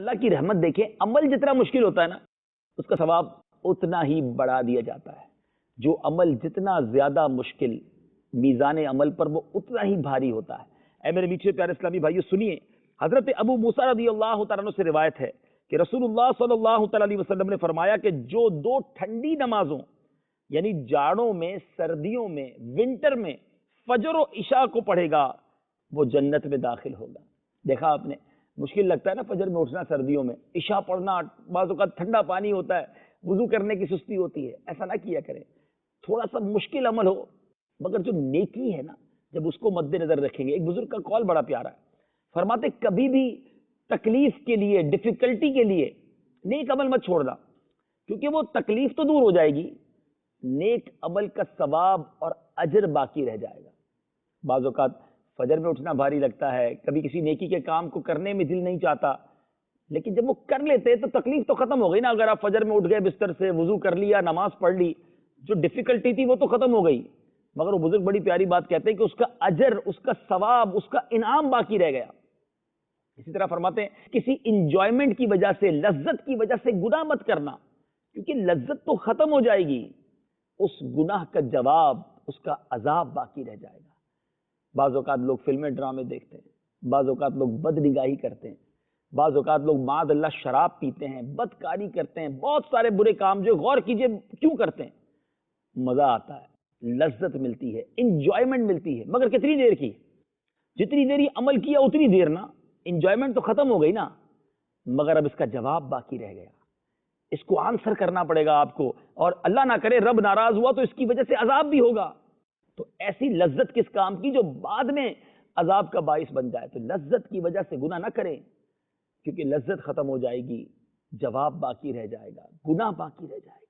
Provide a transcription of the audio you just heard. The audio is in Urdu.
اللہ کی رحمت دیکھیں، عمل جتنا مشکل ہوتا ہے نا اس کا ثواب اتنا ہی بڑھا دیا جاتا ہے. جو عمل جتنا زیادہ مشکل، میزان عمل پر وہ اتنا ہی بھاری ہوتا ہے. اے میرے میٹھے پیارے اسلامی بھائیو سنیے، حضرت ابو موسیٰ رضی اللہ تعالیٰ عنہ سے روایت ہے کہ رسول اللہ صلی اللہ تعالیٰ علیہ وسلم نے فرمایا کہ جو دو ٹھنڈی نمازوں یعنی جاڑوں میں، سردیوں میں، ونٹر میں فجر و عشاء کو پڑھے گا وہ جنت میں داخل ہوگا. دیکھا آپ نے، مشکل لگتا ہے نا فجر میں اٹھنا سردیوں میں، عشاء پڑھنا، بعض اوقات ٹھنڈا پانی ہوتا ہے، وضو کرنے کی سستی ہوتی ہے. ایسا نہ کیا کریں. تھوڑا سا مشکل عمل ہو مگر جو نیکی ہے نا جب اس کو مد نظر رکھیں گے. ایک بزرگ کا قول بڑا پیارا ہے، فرماتے کبھی بھی تکلیف کے لیے، ڈیفیکلٹی کے لیے نیک عمل مت چھوڑنا، کیونکہ وہ تکلیف تو دور ہو جائے گی، نیک عمل کا ثواب اور اجر باقی رہ جائے گا. بعض اوقات فجر میں اٹھنا بھاری لگتا ہے، کبھی کسی نیکی کے کام کو کرنے میں دل نہیں چاہتا، لیکن جب وہ کر لیتے تو تکلیف تو ختم ہو گئی نا. اگر آپ فجر میں اٹھ گئے بستر سے، وضو کر لیا، نماز پڑھ لی، جو ڈیفیکلٹی تھی وہ تو ختم ہو گئی، مگر وہ بزرگ بڑی پیاری بات کہتے ہیں کہ اس کا اجر، اس کا ثواب، اس کا انعام باقی رہ گیا. اسی طرح فرماتے ہیں کسی انجوائمنٹ کی وجہ سے، لذت کی وجہ سے گناہ مت کرنا، کیونکہ لذت تو ختم ہو جائے گی، اس گناہ کا جواب، اس کا عذاب باقی رہ جائے گا. بعض اوقات لوگ فلمیں ڈرامے دیکھتے ہیں، بعض اوقات لوگ بد نگاہی کرتے ہیں، بعض اوقات لوگ معاذ اللہ شراب پیتے ہیں، بدکاری کرتے ہیں، بہت سارے برے کام جو غور کیجئے کیوں کرتے ہیں. مزہ آتا ہے، لذت ملتی ہے، انجوائمنٹ ملتی ہے، مگر کتنی دیر کی؟ جتنی دیر یہ عمل کیا اتنی دیر نا. انجوائمنٹ تو ختم ہو گئی نا، مگر اب اس کا جواب باقی رہ گیا، اس کو آنسر کرنا پڑے گا آپ کو، اور اللہ نہ کرے رب ناراض ہوا تو اس کی وجہ سے عذاب بھی ہوگا. تو ایسی لذت کس کام کی جو بعد میں عذاب کا باعث بن جائے؟ تو لذت کی وجہ سے گناہ نہ کریں، کیونکہ لذت ختم ہو جائے گی، جواب باقی رہ جائے گا، گناہ باقی رہ جائے گا.